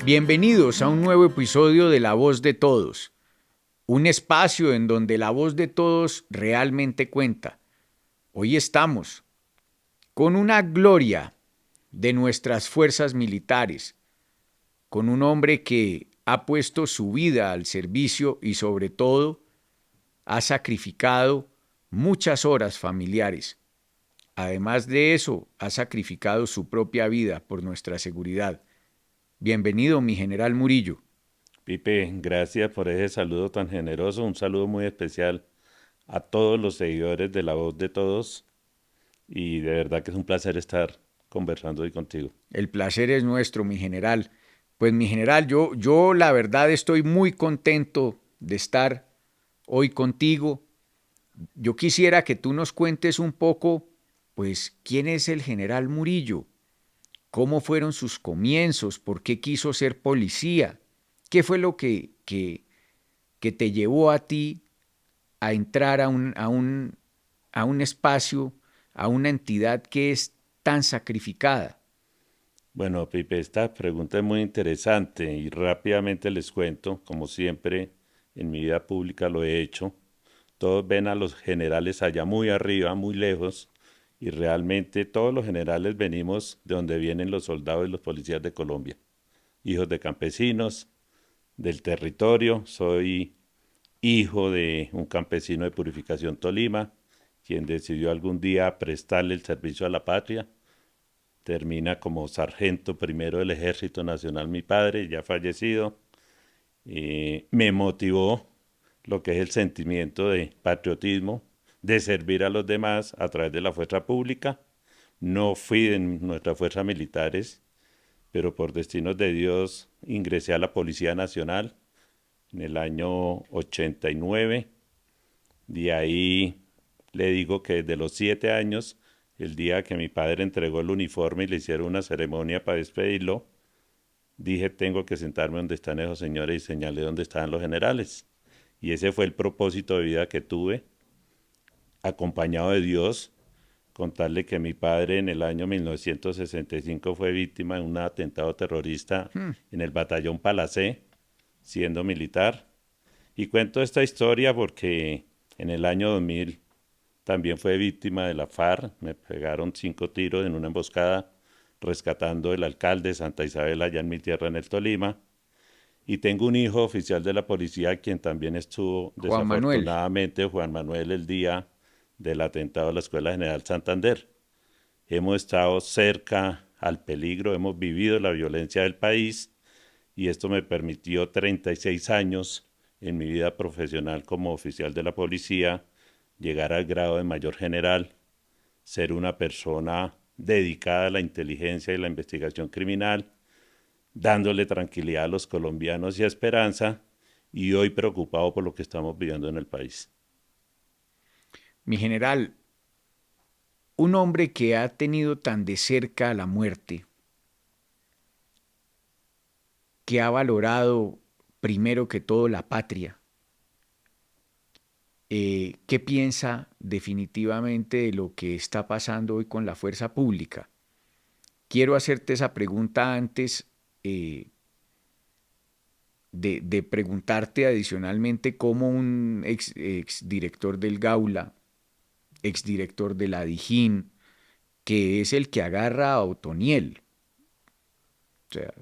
Bienvenidos a un nuevo episodio de La Voz de Todos, un espacio en donde la voz de todos realmente cuenta. Hoy estamos con una gloria de nuestras fuerzas militares, con un hombre que ha puesto su vida al servicio y sobre todo ha sacrificado muchas horas familiares. Además de eso, ha sacrificado su propia vida por nuestra seguridad. Bienvenido, mi general Murillo. Pipe, gracias por ese saludo tan generoso, un saludo muy especial a todos los seguidores de La Voz de Todos y de verdad que es un placer estar conversando hoy contigo. El placer es nuestro, mi general. Pues mi general, yo la verdad estoy muy contento de estar hoy contigo. Yo quisiera que tú nos cuentes un poco, pues, quién es el general Murillo, cómo fueron sus comienzos, por qué quiso ser policía, qué fue lo que te llevó a ti a entrar a un espacio, a una entidad que es tan sacrificada. Bueno, Pipe, esta pregunta es muy interesante y rápidamente les cuento, como siempre en mi vida pública lo he hecho. Todos ven a los generales allá muy arriba, muy lejos, y realmente todos los generales venimos de donde vienen los soldados y los policías de Colombia, hijos de campesinos, del territorio. Soy hijo de un campesino de Purificación Tolima, quien decidió algún día prestarle el servicio a la patria. Termina como sargento primero del Ejército Nacional mi padre, ya fallecido. Me motivó lo que es el sentimiento de patriotismo, de servir a los demás a través de la fuerza pública. No fui de nuestras fuerzas militares, pero por destinos de Dios ingresé a la Policía Nacional en el año 89. De ahí le digo que desde los 7 años, el día que mi padre entregó el uniforme y le hicieron una ceremonia para despedirlo, dije tengo que sentarme donde están esos señores y señalé dónde estaban los generales. Y ese fue el propósito de vida que tuve, acompañado de Dios, contarle que mi padre en el año 1965 fue víctima de un atentado terrorista Hmm. en el batallón Palacé, siendo militar. Y cuento esta historia porque en el año 2000 también fue víctima de la FARC. Me pegaron 5 tiros en una emboscada rescatando el alcalde de Santa Isabel allá en mi tierra en el Tolima. Y tengo un hijo oficial de la policía quien también estuvo Juan Manuel. desafortunadamente, Juan Manuel, el día del atentado a la Escuela General Santander. Hemos estado cerca al peligro, hemos vivido la violencia del país y esto me permitió 36 años en mi vida profesional como oficial de la policía, llegar al grado de mayor general, ser una persona dedicada a la inteligencia y la investigación criminal, dándole tranquilidad a los colombianos y esperanza, y hoy preocupado por lo que estamos viviendo en el país. Mi general, un hombre que ha tenido tan de cerca la muerte, que ha valorado primero que todo la patria, ¿qué piensa definitivamente de lo que está pasando hoy con la fuerza pública? Quiero hacerte esa pregunta antes de preguntarte adicionalmente cómo un ex director del Gaula, ex director de la Dijín, que es el que agarra a Otoniel, o sea,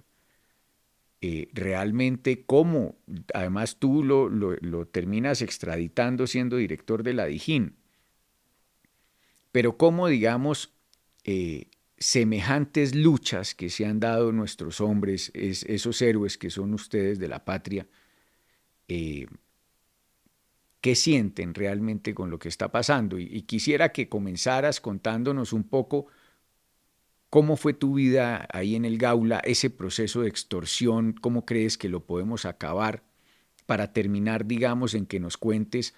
realmente cómo, además tú lo terminas extraditando siendo director de la Dijín, pero cómo, digamos, eh, semejantes luchas que se han dado nuestros hombres, esos héroes que son ustedes de la patria, eh, qué sienten realmente con lo que está pasando. Y quisiera que comenzaras contándonos un poco cómo fue tu vida ahí en el Gaula, ese proceso de extorsión, cómo crees que lo podemos acabar para terminar, digamos, en que nos cuentes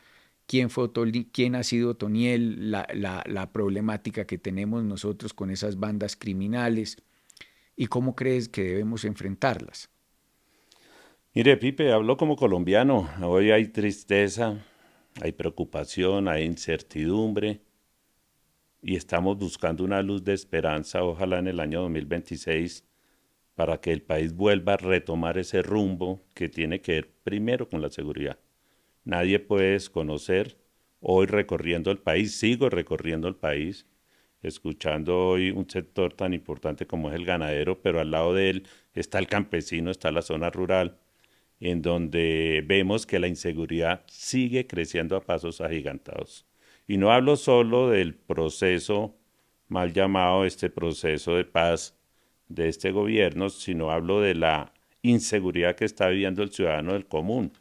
quién fue quién ha sido Toniel, la problemática que tenemos nosotros con esas bandas criminales y cómo crees que debemos enfrentarlas. Mire, Pipe, hablo como colombiano. Hoy hay tristeza, hay preocupación, hay incertidumbre y estamos buscando una luz de esperanza. Ojalá en el año 2026 para que el país vuelva a retomar ese rumbo que tiene que ver primero con la seguridad. Nadie puede desconocer, hoy recorriendo el país, sigo recorriendo el país, escuchando hoy un sector tan importante como es el ganadero, pero al lado de él está el campesino, está la zona rural, en donde vemos que la inseguridad sigue creciendo a pasos agigantados. Y no hablo solo del proceso mal llamado este proceso de paz de este gobierno, sino hablo de la inseguridad que está viviendo el ciudadano del común.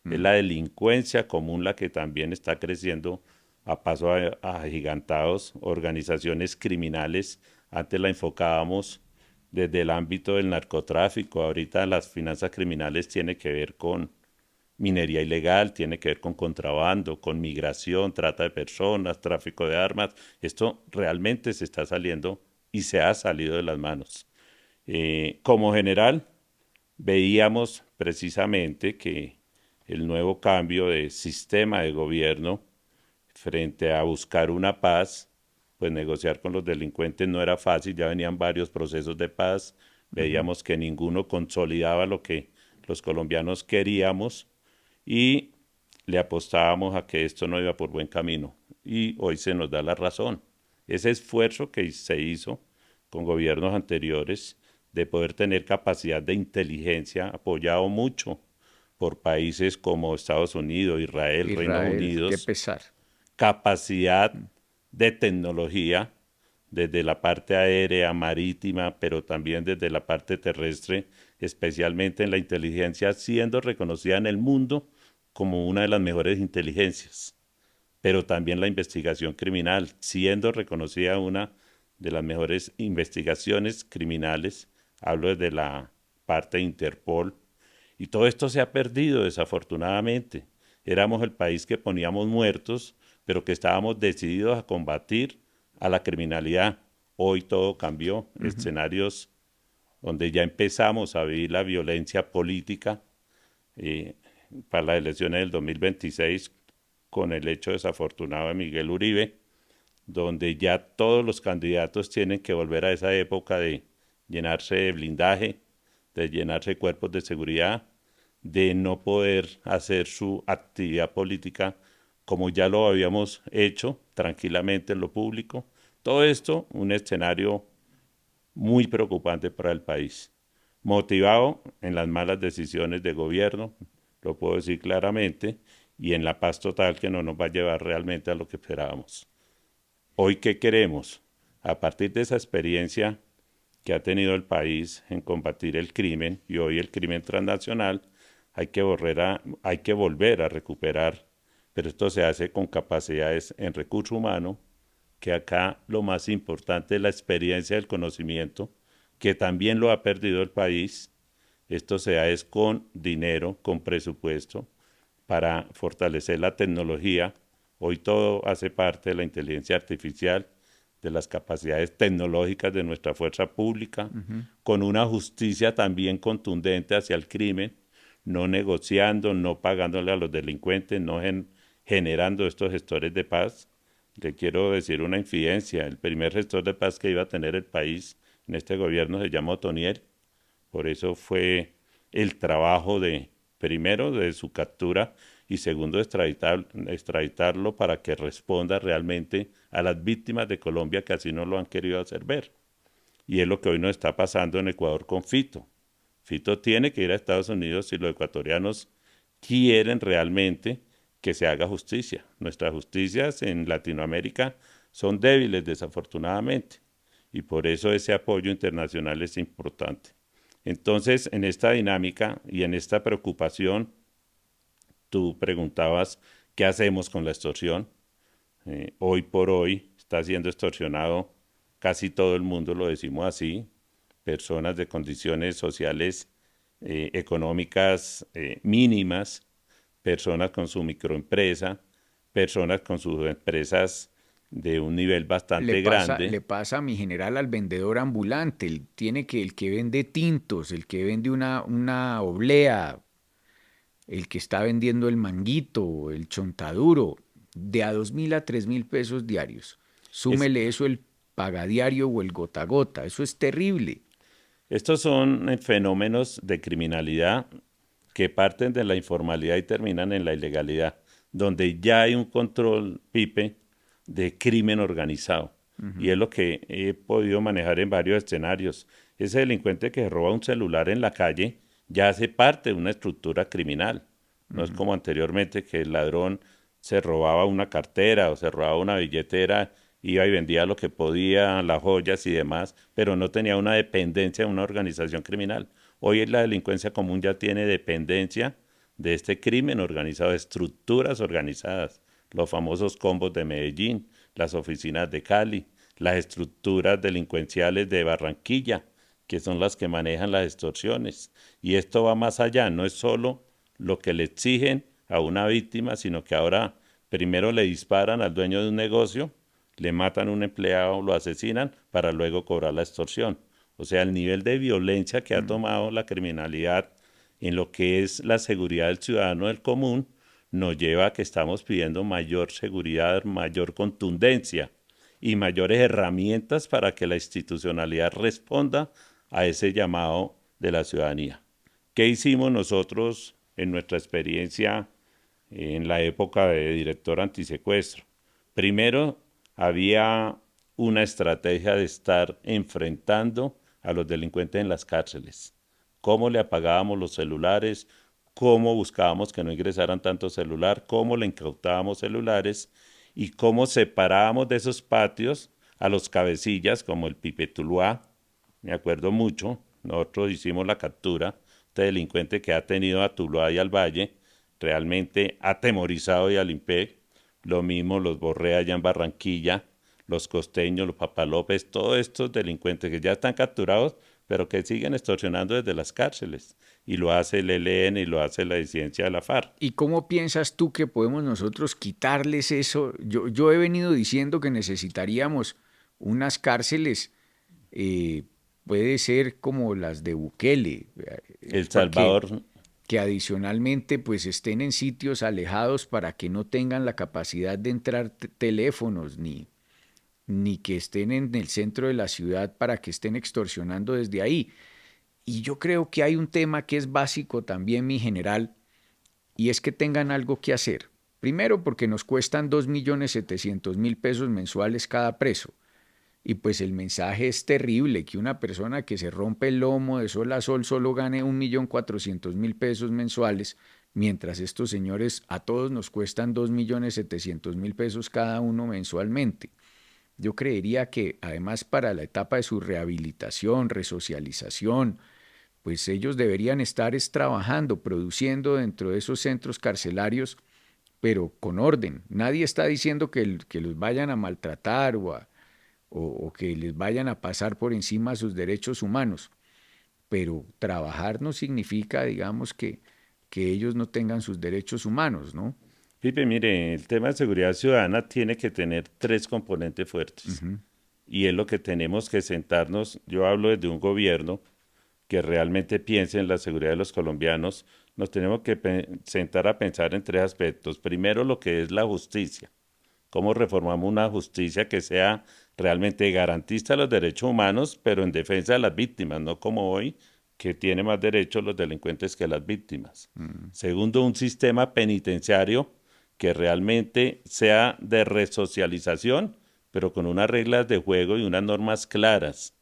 Es la delincuencia común la que también está creciendo a pasos agigantados. Organizaciones criminales, antes la enfocábamos desde el ámbito del narcotráfico, ahorita las finanzas criminales tienen que ver con minería ilegal, tiene que ver con contrabando, con migración, trata de personas, tráfico de armas. Esto realmente se está saliendo y se ha salido de las manos. Como general, veíamos precisamente que el nuevo cambio de sistema de gobierno frente a buscar una paz, pues negociar con los delincuentes no era fácil, ya venían varios procesos de paz, veíamos que ninguno consolidaba lo que los colombianos queríamos y le apostábamos a que esto no iba por buen camino. Y hoy se nos da la razón. Ese esfuerzo que se hizo con gobiernos anteriores de poder tener capacidad de inteligencia, apoyado mucho por países como Estados Unidos, Israel, Reino Israel, Unido, qué pesar. capacidad de tecnología desde la parte aérea, marítima, pero también desde la parte terrestre, especialmente en la inteligencia, siendo reconocida en el mundo como una de las mejores inteligencias, pero también la investigación criminal, siendo reconocida una de las mejores investigaciones criminales, hablo desde la parte de Interpol, y todo esto se ha perdido desafortunadamente. Éramos el país que poníamos muertos, pero que estábamos decididos a combatir a la criminalidad. Hoy todo cambió, escenarios donde ya empezamos a vivir la violencia política eh, para las elecciones del 2026 con el hecho desafortunado de Miguel Uribe, donde ya todos los candidatos tienen que volver a esa época de llenarse de blindaje, de llenarse de cuerpos de seguridad, de no poder hacer su actividad política como ya lo habíamos hecho tranquilamente en lo público. Todo esto, un escenario muy preocupante para el país, motivado en las malas decisiones de gobierno, lo puedo decir claramente, y en la paz total que no nos va a llevar realmente a lo que esperábamos. Hoy, ¿qué queremos? A partir de esa experiencia que ha tenido el país en combatir el crimen y hoy el crimen transnacional, hay que volver a recuperar, pero esto se hace con capacidades en recurso humano, que acá lo más importante es la experiencia del conocimiento, que también lo ha perdido el país. Esto se da es con dinero, con presupuesto, para fortalecer la tecnología. Hoy todo hace parte de la inteligencia artificial, de las capacidades tecnológicas de nuestra fuerza pública, con una justicia también contundente hacia el crimen, no negociando, no pagándole a los delincuentes, no generando estos gestores de paz. Le quiero decir una infidencia, el primer gestor de paz que iba a tener el país en este gobierno se llama Otoniel, por eso fue el trabajo de, primero, de su captura y segundo, extraditarlo para que responda realmente a las víctimas de Colombia que así no lo han querido hacer ver. Y es lo que hoy nos está pasando en Ecuador con Fito. Fito tiene que ir a Estados Unidos si los ecuatorianos quieren realmente que se haga justicia. Nuestras justicias en Latinoamérica son débiles, desafortunadamente, y por eso ese apoyo internacional es importante. Entonces, en esta dinámica y en esta preocupación, tú preguntabas qué hacemos con la extorsión. Hoy por hoy está siendo extorsionado casi todo el mundo, lo decimos así, personas de condiciones sociales, económicas mínimas, personas con su microempresa, personas con sus empresas de un nivel bastante grande. Le pasa a mi general al vendedor ambulante, el que vende tintos, el que vende una oblea, el que está vendiendo el manguito, el chontaduro, de a 2.000 a 3.000 pesos diarios. Es, Súmele eso el pagadiario o el gota a gota, eso es terrible. Estos son fenómenos de criminalidad que parten de la informalidad y terminan en la ilegalidad, donde ya hay un control, Pipe, de crimen organizado. Y es lo que he podido manejar en varios escenarios. Ese delincuente que roba un celular en la calle ya hace parte de una estructura criminal. No es como anteriormente que el ladrón se robaba una cartera o se robaba una billetera, iba y vendía lo que podía, las joyas y demás, pero no tenía una dependencia de una organización criminal. Hoy la delincuencia común ya tiene dependencia de este crimen organizado, de estructuras organizadas, los famosos combos de Medellín, las oficinas de Cali, las estructuras delincuenciales de Barranquilla, que son las que manejan las extorsiones. Y esto va más allá, no es solo lo que le exigen a una víctima, sino que ahora primero le disparan al dueño de un negocio, le matan a un empleado, lo asesinan para luego cobrar la extorsión. O sea, el nivel de violencia que ha tomado la criminalidad en lo que es la seguridad del ciudadano del común nos lleva a que estamos pidiendo mayor seguridad, mayor contundencia y mayores herramientas para que la institucionalidad responda a ese llamado de la ciudadanía. ¿Qué hicimos nosotros en nuestra experiencia en la época de director antisecuestro? Primero, había una estrategia de estar enfrentando a los delincuentes en las cárceles. Cómo le apagábamos los celulares, cómo buscábamos que no ingresaran tanto celular, cómo le incautábamos celulares y cómo separábamos de esos patios a los cabecillas como el Pipe Tuluá. Me acuerdo mucho, nosotros hicimos la captura, este delincuente que ha tenido a Tuluá y al Valle, realmente atemorizado y al IMPEC, lo mismo los Borré allá en Barranquilla, los costeños, los Papalópez, todos estos delincuentes que ya están capturados, pero que siguen extorsionando desde las cárceles. Y lo hace el ELN y lo hace la disidencia de la FARC. ¿Y cómo piensas tú que podemos nosotros quitarles eso? Yo he venido diciendo que necesitaríamos unas cárceles, eh, puede ser como las de Bukele, El porque Salvador, que adicionalmente pues estén en sitios alejados para que no tengan la capacidad de entrar teléfonos ni que estén en el centro de la ciudad para que estén extorsionando desde ahí. Y yo creo que hay un tema que es básico también, mi general, y es que tengan algo que hacer. Primero porque nos cuestan 2.700.000 pesos mensuales cada preso. Y pues el mensaje es terrible, que una persona que se rompe el lomo de sol a sol solo gane 1.400.000 pesos mensuales, mientras estos señores a todos nos cuestan 2.700.000 pesos cada uno mensualmente. Yo creería que además para la etapa de su rehabilitación, resocialización, pues ellos deberían estar trabajando, produciendo dentro de esos centros carcelarios, pero con orden. Nadie está diciendo que los vayan a maltratar o que les vayan a pasar por encima sus derechos humanos, pero trabajar no significa, digamos, que ellos no tengan sus derechos humanos, ¿no? Pipe, mire, el tema de seguridad ciudadana tiene que tener tres componentes fuertes. Y es lo que tenemos que sentarnos, yo hablo desde un gobierno que realmente piense en la seguridad de los colombianos, nos tenemos que sentar a pensar en tres aspectos. Primero, lo que es la justicia. ¿Cómo reformamos una justicia que sea realmente garantista de los derechos humanos, pero en defensa de las víctimas, no como hoy, que tiene más derechos los delincuentes que las víctimas? Segundo, un sistema penitenciario que realmente sea de resocialización, pero con unas reglas de juego y unas normas claras,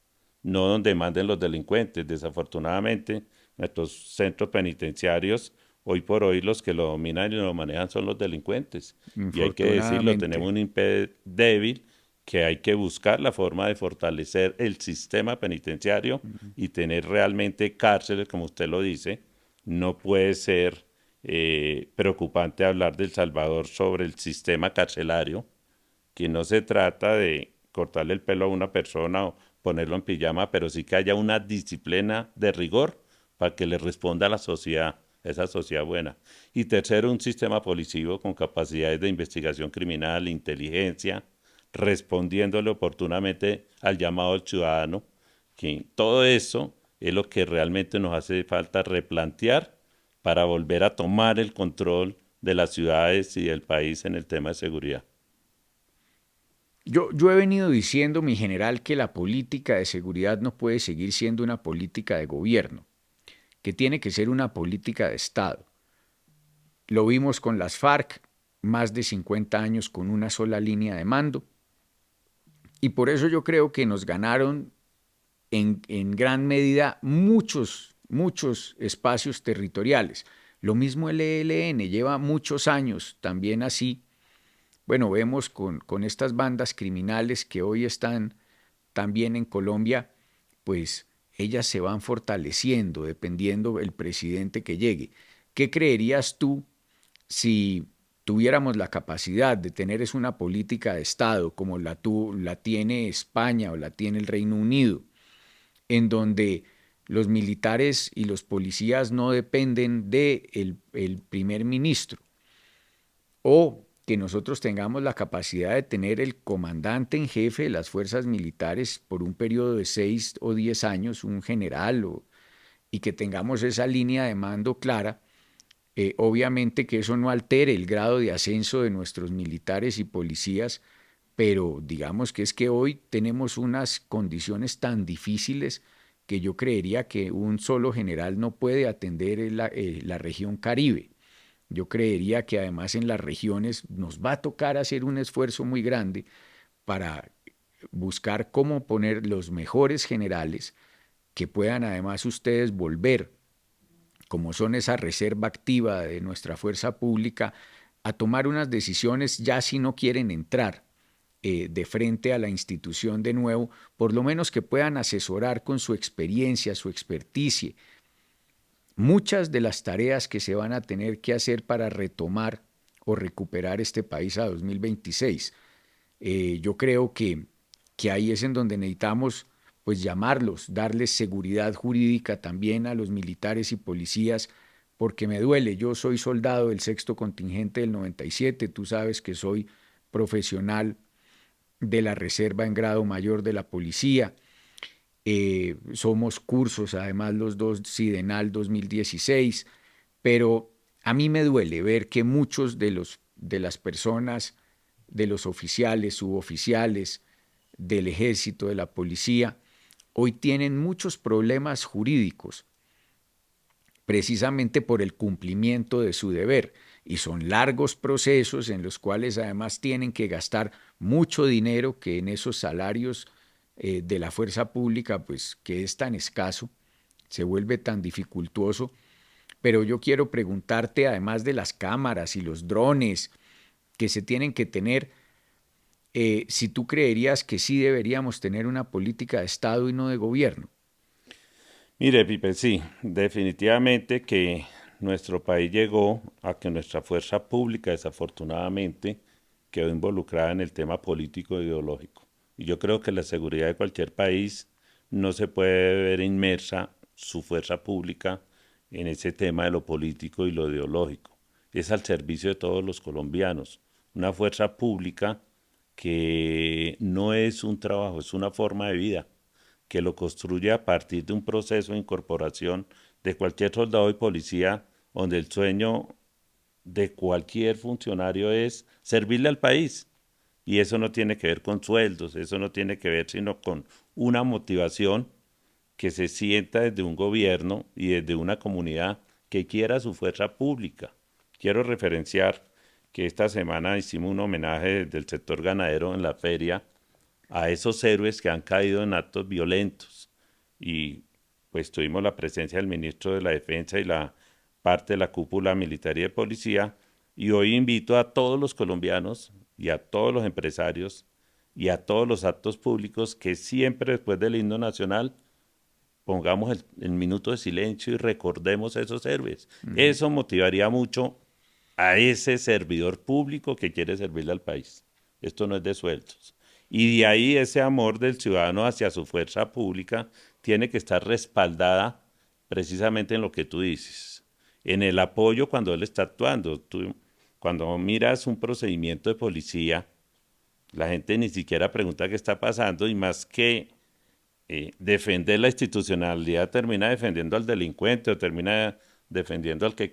no donde manden los delincuentes. Desafortunadamente, nuestros centros penitenciarios, hoy por hoy los que lo dominan y lo manejan son los delincuentes. Y hay que decirlo, tenemos Infortunadamente. un INPE débil que hay que buscar la forma de fortalecer el sistema penitenciario y tener realmente cárceles, como usted lo dice. No puede ser preocupante hablar del Salvador sobre el sistema carcelario, que no se trata de cortarle el pelo a una persona o ponerlo en pijama, pero sí que haya una disciplina de rigor para que le responda a la sociedad, esa sociedad buena. Y tercero, un sistema policivo con capacidades de investigación criminal, inteligencia, respondiéndole oportunamente al llamado del ciudadano, que todo eso es lo que realmente nos hace falta replantear para volver a tomar el control de las ciudades y del país en el tema de seguridad. Yo he venido diciendo, mi general, que la política de seguridad no puede seguir siendo una política de gobierno, que tiene que ser una política de Estado. Lo vimos con las FARC, más de 50 años con una sola línea de mando, y por eso yo creo que nos ganaron en gran medida muchos espacios territoriales. Lo mismo el ELN, lleva muchos años también así. Bueno, vemos con estas bandas criminales que hoy están también en Colombia, pues ellas se van fortaleciendo dependiendo del presidente que llegue. ¿Qué creerías tú si tuviéramos la capacidad de tener es una política de Estado como la tiene España o la tiene el Reino Unido, en donde los militares y los policías no dependen del el primer ministro, o que nosotros tengamos la capacidad de tener el comandante en jefe de las fuerzas militares por un periodo de 6 o 10 años, un general, y que tengamos esa línea de mando clara, obviamente que eso no altere el grado de ascenso de nuestros militares y policías, pero digamos que es que hoy tenemos unas condiciones tan difíciles que yo creería que un solo general no puede atender la región Caribe. Yo creería que además en las regiones nos va a tocar hacer un esfuerzo muy grande para buscar cómo poner los mejores generales que puedan además ustedes volver, como son esa reserva activa de nuestra fuerza pública, a tomar unas decisiones ya si no quieren entrar de frente a la institución de nuevo, por lo menos que puedan asesorar con su experiencia, su experticia, muchas de las tareas que se van a tener que hacer para retomar o recuperar este país a 2026. Yo creo que ahí es en donde necesitamos pues llamarlos, darles seguridad jurídica también a los militares y policías, porque me duele, yo soy soldado del sexto contingente del 97, tú sabes que soy profesional de la reserva en grado mayor de la policía, somos cursos, además los dos Sidenal 2016, pero a mí me duele ver que muchos de las personas, de los oficiales, suboficiales, del ejército, de la policía, hoy tienen muchos problemas jurídicos precisamente por el cumplimiento de su deber. Y son largos procesos en los cuales además tienen que gastar mucho dinero que en esos salarios de la fuerza pública, pues que es tan escaso, se vuelve tan dificultoso. Pero yo quiero preguntarte, además de las cámaras y los drones que se tienen que tener, si tú creerías que sí deberíamos tener una política de Estado y no de gobierno. Mire, Pipe, sí, definitivamente que nuestro país llegó a que nuestra fuerza pública, desafortunadamente, quedó involucrada en el tema político e ideológico. Y yo creo que la seguridad de cualquier país no se puede ver inmersa su fuerza pública en ese tema de lo político y lo ideológico. Es al servicio de todos los colombianos. Una fuerza pública que no es un trabajo, es una forma de vida que lo construye a partir de un proceso de incorporación de cualquier soldado y policía, donde el sueño de cualquier funcionario es servirle al país. Y eso no tiene que ver con sueldos, eso no tiene que ver sino con una motivación que se sienta desde un gobierno y desde una comunidad que quiera su fuerza pública. Quiero referenciar que esta semana hicimos un homenaje del sector ganadero en la feria a esos héroes que han caído en actos violentos. Y pues tuvimos la presencia del ministro de la Defensa y la parte de la cúpula militar y de policía. Y hoy invito a todos los colombianos y a todos los empresarios y a todos los actos públicos que siempre después del himno nacional pongamos el minuto de silencio y recordemos a esos héroes. Uh -huh. Eso motivaría mucho a ese servidor público que quiere servirle al país. Esto no es de sueldos. Y de ahí ese amor del ciudadano hacia su fuerza pública tiene que estar respaldada precisamente en lo que tú dices, en el apoyo cuando él está actuando. Tú, cuando miras un procedimiento de policía, la gente ni siquiera pregunta qué está pasando y más que defender la institucionalidad termina defendiendo al delincuente o termina defendiendo al que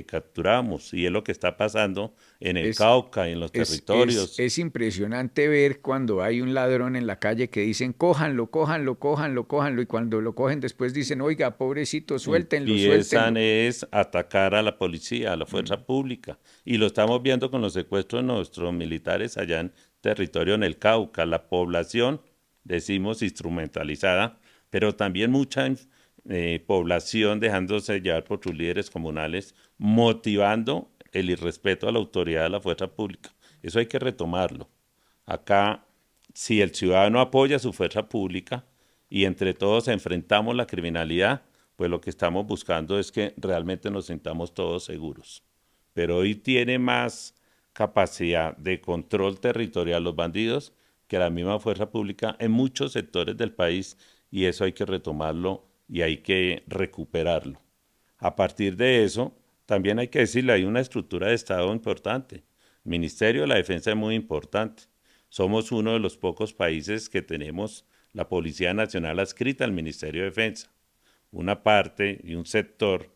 capturamos, y es lo que está pasando en el Es, Cauca y en los territorios. es impresionante ver cuando hay un ladrón en la calle que dicen, cójanlo, cójanlo, cójanlo, cójanlo, y cuando lo cogen después dicen, oiga, pobrecito, suéltenlo, Empiezan suéltenlo. es a atacar a la policía, a la fuerza pública, y lo estamos viendo con los secuestros de nuestros militares allá en territorio en el Cauca, la población, decimos, instrumentalizada, pero también mucha población dejándose llevar por sus líderes comunales, motivando el irrespeto a la autoridad de la fuerza pública. Eso hay que retomarlo. Acá, si el ciudadano apoya su fuerza pública y entre todos enfrentamos la criminalidad, pues lo que estamos buscando es que realmente nos sintamos todos seguros. Pero hoy tiene más capacidad de control territorial los bandidos que la misma fuerza pública en muchos sectores del país, y eso hay que retomarlo y hay que recuperarlo. A partir de eso, también hay que decirle, hay una estructura de Estado importante. El Ministerio de la Defensa es muy importante. Somos uno de los pocos países que tenemos la Policía Nacional adscrita al Ministerio de Defensa. Una parte y un sector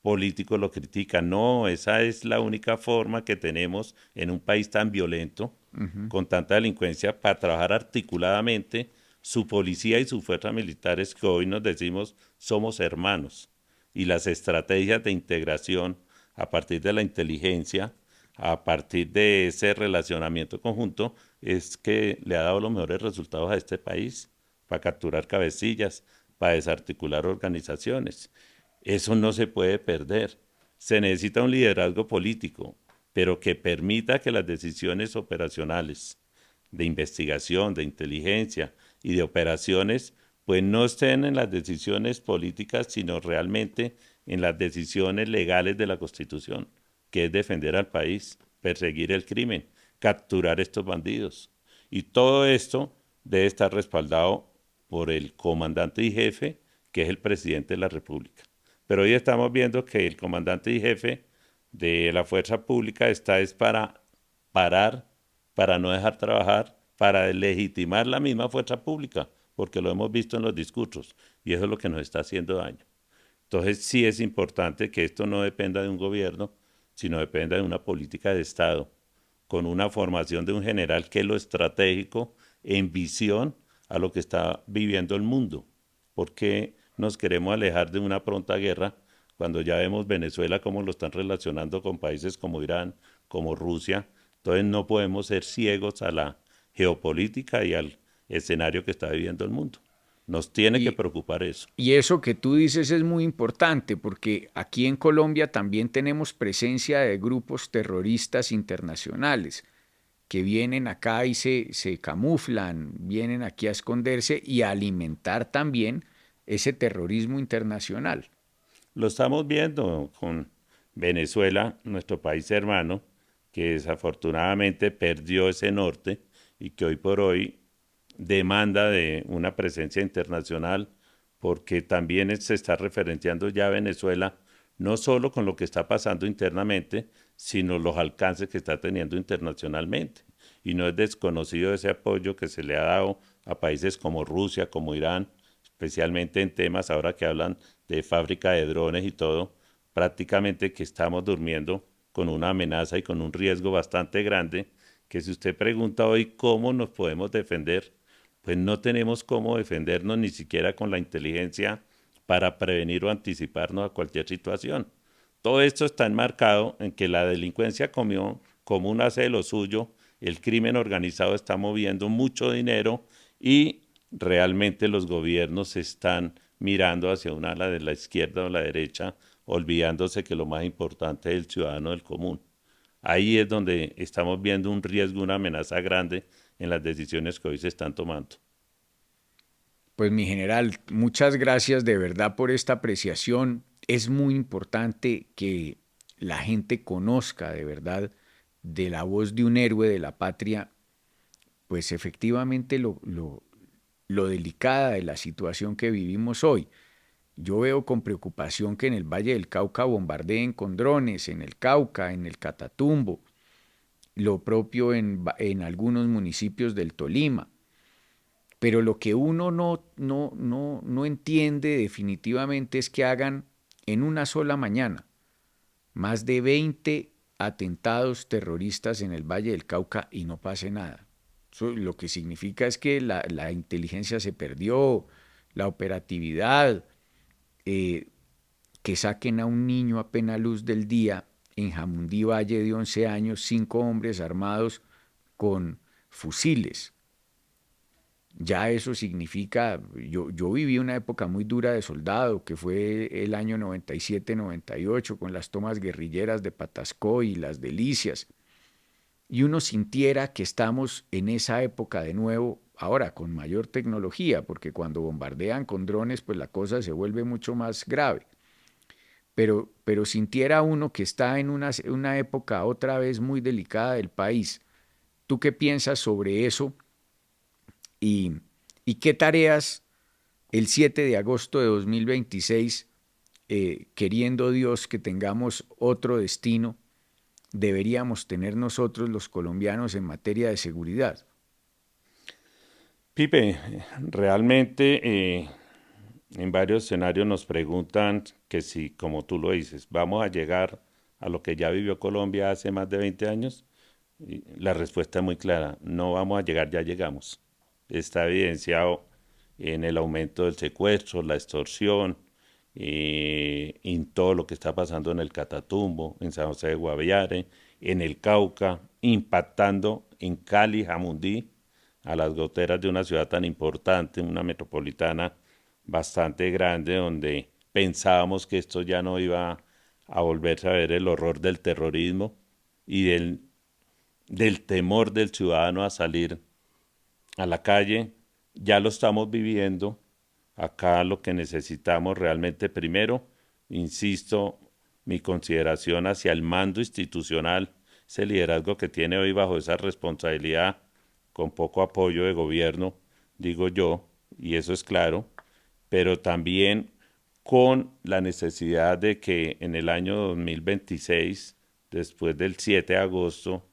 político lo critica. No, esa es la única forma que tenemos en un país tan violento, con tanta delincuencia, para trabajar articuladamente su policía y sus fuerzas militares, que hoy nos decimos somos hermanos. Y las estrategias de integración a partir de la inteligencia, a partir de ese relacionamiento conjunto, es que le ha dado los mejores resultados a este país, para capturar cabecillas, para desarticular organizaciones. Eso no se puede perder. Se necesita un liderazgo político, pero que permita que las decisiones operacionales de investigación, de inteligencia y de operaciones, pues no estén en las decisiones políticas, sino realmente en las decisiones legales de la Constitución, que es defender al país, perseguir el crimen, capturar estos bandidos. Y todo esto debe estar respaldado por el comandante y jefe, que es el presidente de la República. Pero hoy estamos viendo que el comandante y jefe de la fuerza pública está es para parar, para no dejar trabajar, para legitimar la misma fuerza pública, porque lo hemos visto en los discursos, y eso es lo que nos está haciendo daño. Entonces sí es importante que esto no dependa de un gobierno, sino dependa de una política de Estado, con una formación de un general que es lo estratégico en visión a lo que está viviendo el mundo. Porque nos queremos alejar de una pronta guerra cuando ya vemos Venezuela cómo lo están relacionando con países como Irán, como Rusia? Entonces no podemos ser ciegos a la geopolítica y al escenario que está viviendo el mundo. Nos tiene que Y, preocupar eso. y eso que tú dices es muy importante porque aquí en Colombia también tenemos presencia de grupos terroristas internacionales que vienen acá y se camuflan, vienen aquí a esconderse y a alimentar también ese terrorismo internacional. Lo estamos viendo con Venezuela, nuestro país hermano, que desafortunadamente perdió ese norte y que hoy por hoy demanda de una presencia internacional, porque también se está referenciando ya a Venezuela, no solo con lo que está pasando internamente, sino los alcances que está teniendo internacionalmente. Y no es desconocido ese apoyo que se le ha dado a países como Rusia, como Irán, especialmente en temas ahora que hablan de fábrica de drones y todo, prácticamente que estamos durmiendo con una amenaza y con un riesgo bastante grande, que si usted pregunta hoy cómo nos podemos defender, pues no tenemos cómo defendernos ni siquiera con la inteligencia para prevenir o anticiparnos a cualquier situación. Todo esto está enmarcado en que la delincuencia común hace de lo suyo, el crimen organizado está moviendo mucho dinero y realmente los gobiernos están mirando hacia un ala de la izquierda o la derecha, olvidándose que lo más importante es el ciudadano del común. Ahí es donde estamos viendo un riesgo, una amenaza grande en las decisiones que hoy se están tomando. Pues mi general, muchas gracias de verdad por esta apreciación. Es muy importante que la gente conozca de verdad de la voz de un héroe de la patria, pues efectivamente lo delicada de la situación que vivimos hoy. Yo veo con preocupación que en el Valle del Cauca bombardeen con drones, en el Cauca, en el Catatumbo, lo propio en algunos municipios del Tolima. Pero lo que uno no entiende definitivamente es que hagan en una sola mañana, más de 20 atentados terroristas en el Valle del Cauca y no pase nada. Eso lo que significa es que la inteligencia se perdió, la operatividad, eh, que saquen a un niño a plena luz del día en Jamundí Valle de 11 años, 5 hombres armados con fusiles. Ya eso significa, yo viví una época muy dura de soldado, que fue el año 97-98, con las tomas guerrilleras de Patasco y las Delicias, y uno sintiera que estamos en esa época de nuevo, ahora con mayor tecnología, porque cuando bombardean con drones, pues la cosa se vuelve mucho más grave. Pero sintiera uno que está en una época otra vez muy delicada del país. ¿Tú qué piensas sobre eso? ¿Y, y qué tareas el 7 de agosto de 2026, queriendo Dios que tengamos otro destino, deberíamos tener nosotros los colombianos en materia de seguridad? Pipe, realmente en varios escenarios nos preguntan que si, como tú lo dices, vamos a llegar a lo que ya vivió Colombia hace más de 20 años. Y la respuesta es muy clara, no vamos a llegar, ya llegamos. Está evidenciado en el aumento del secuestro, la extorsión, en todo lo que está pasando en el Catatumbo, en San José de Guaviare, en el Cauca, impactando en Cali, Jamundí, a las goteras de una ciudad tan importante, una metropolitana bastante grande, donde pensábamos que esto ya no iba a volverse a ver el horror del terrorismo y del temor del ciudadano a salir a la calle. Ya lo estamos viviendo. Acá lo que necesitamos realmente primero, insisto, mi consideración hacia el mando institucional, ese liderazgo que tiene hoy bajo esa responsabilidad, con poco apoyo de gobierno, digo yo, y eso es claro, pero también con la necesidad de que en el año 2026, después del 7 de agosto,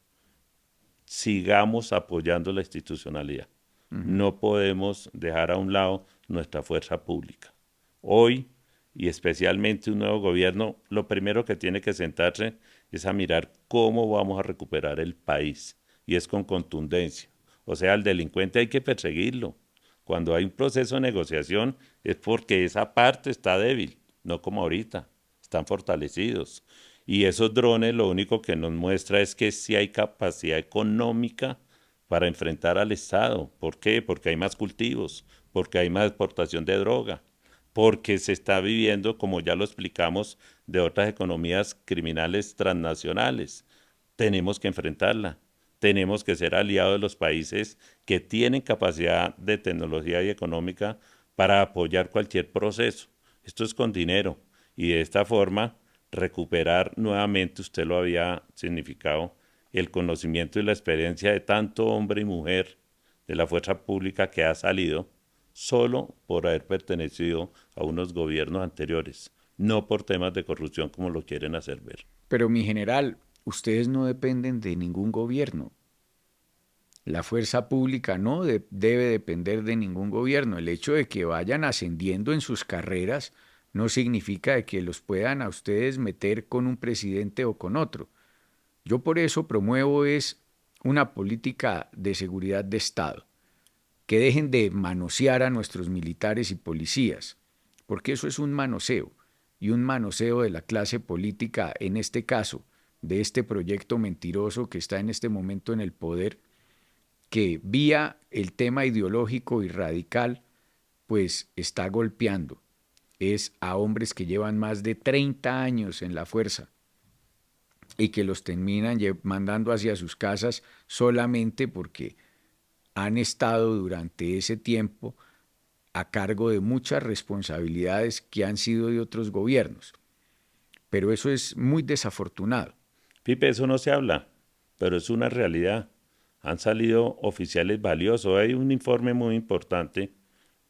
sigamos apoyando la institucionalidad. Ujú. No podemos dejar a un lado nuestra fuerza pública. Hoy, y especialmente un nuevo gobierno, lo primero que tiene que sentarse es a mirar cómo vamos a recuperar el país. Y es con contundencia. O sea, al delincuente hay que perseguirlo. Cuando hay un proceso de negociación es porque esa parte está débil, no como ahorita. Están fortalecidos. Y esos drones lo único que nos muestra es que sí hay capacidad económica para enfrentar al Estado. ¿Por qué? Porque hay más cultivos, porque hay más exportación de droga, porque se está viviendo, como ya lo explicamos, de otras economías criminales transnacionales. Tenemos que enfrentarla. Tenemos que ser aliados de los países que tienen capacidad de tecnología y económica para apoyar cualquier proceso. Esto es con dinero. Y de esta forma recuperar nuevamente, usted lo había significado, el conocimiento y la experiencia de tanto hombre y mujer de la fuerza pública que ha salido solo por haber pertenecido a unos gobiernos anteriores, no por temas de corrupción como lo quieren hacer ver. Pero mi general, ustedes no dependen de ningún gobierno. La fuerza pública no debe depender de ningún gobierno. El hecho de que vayan ascendiendo en sus carreras no significa de que los puedan a ustedes meter con un presidente o con otro. Yo por eso promuevo es una política de seguridad de Estado, que dejen de manosear a nuestros militares y policías, porque eso es un manoseo, y un manoseo de la clase política, en este caso, de este proyecto mentiroso que está en este momento en el poder, que vía el tema ideológico y radical, pues está golpeando. Es a hombres que llevan más de 30 años en la fuerza y que los terminan mandando hacia sus casas solamente porque han estado durante ese tiempo a cargo de muchas responsabilidades que han sido de otros gobiernos. Pero eso es muy desafortunado. Pipe, eso no se habla, pero es una realidad. Han salido oficiales valiosos. Hay un informe muy importante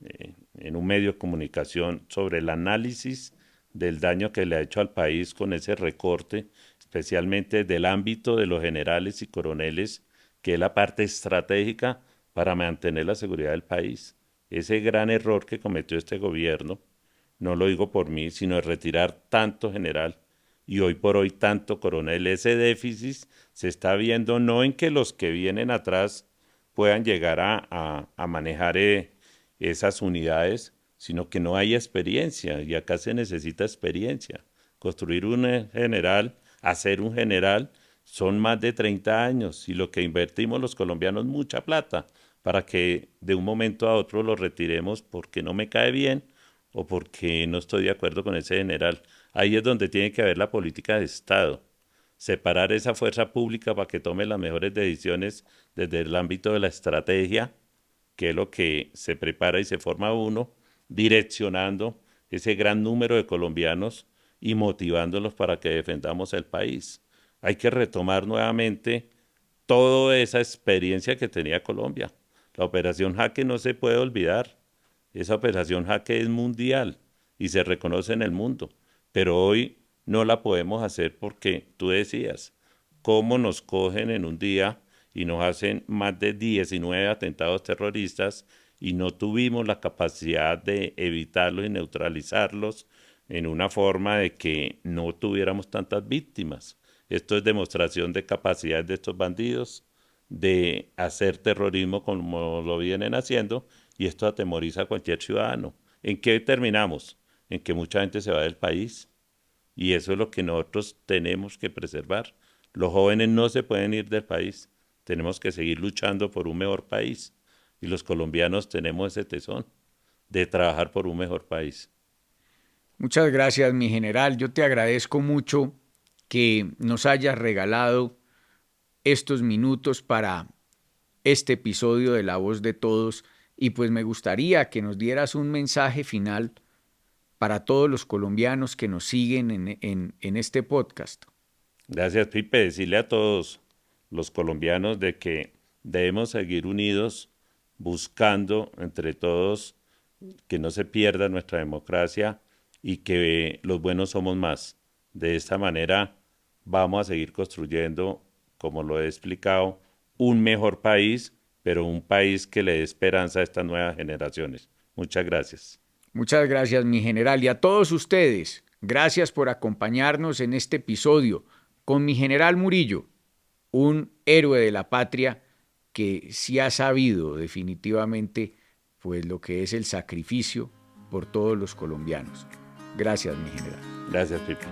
en un medio de comunicación sobre el análisis del daño que le ha hecho al país con ese recorte, especialmente del ámbito de los generales y coroneles, que es la parte estratégica para mantener la seguridad del país. Ese gran error que cometió este gobierno no lo digo por mí, sino de retirar tanto general y hoy por hoy tanto coronel. Ese déficit se está viendo no en que los que vienen atrás puedan llegar a manejar esas unidades, sino que no hay experiencia y acá se necesita experiencia. Construir un general, hacer un general, son más de 30 años y lo que invertimos los colombianos mucha plata para que de un momento a otro lo retiremos porque no me cae bien o porque no estoy de acuerdo con ese general. Ahí es donde tiene que haber la política de Estado. Separar esa fuerza pública para que tome las mejores decisiones desde el ámbito de la estrategia, que es lo que se prepara y se forma uno, direccionando ese gran número de colombianos y motivándolos para que defendamos el país. Hay que retomar nuevamente toda esa experiencia que tenía Colombia. La operación Jaque no se puede olvidar. Esa operación Jaque es mundial y se reconoce en el mundo, pero hoy no la podemos hacer porque tú decías, cómo nos cogen en un día y nos hacen más de 19 atentados terroristas y no tuvimos la capacidad de evitarlos y neutralizarlos en una forma de que no tuviéramos tantas víctimas. Esto es demostración de capacidad de estos bandidos de hacer terrorismo como lo vienen haciendo y esto atemoriza a cualquier ciudadano. ¿En qué terminamos? En que mucha gente se va del país y eso es lo que nosotros tenemos que preservar. Los jóvenes no se pueden ir del país, tenemos que seguir luchando por un mejor país y los colombianos tenemos ese tesón de trabajar por un mejor país. Muchas gracias, mi general. Yo te agradezco mucho que nos hayas regalado estos minutos para este episodio de La Voz de Todos y pues me gustaría que nos dieras un mensaje final para todos los colombianos que nos siguen en este podcast. Gracias, Pipe. Decirle a todos los colombianos de que debemos seguir unidos buscando entre todos que no se pierda nuestra democracia y que los buenos somos más. De esta manera vamos a seguir construyendo, como lo he explicado, un mejor país, pero un país que le dé esperanza a estas nuevas generaciones. Muchas gracias. Muchas gracias, mi general, y a todos ustedes, gracias por acompañarnos en este episodio con mi general Murillo, un héroe de la patria que sí ha sabido definitivamente pues lo que es el sacrificio por todos los colombianos. Gracias, mi general. Gracias, Pipe.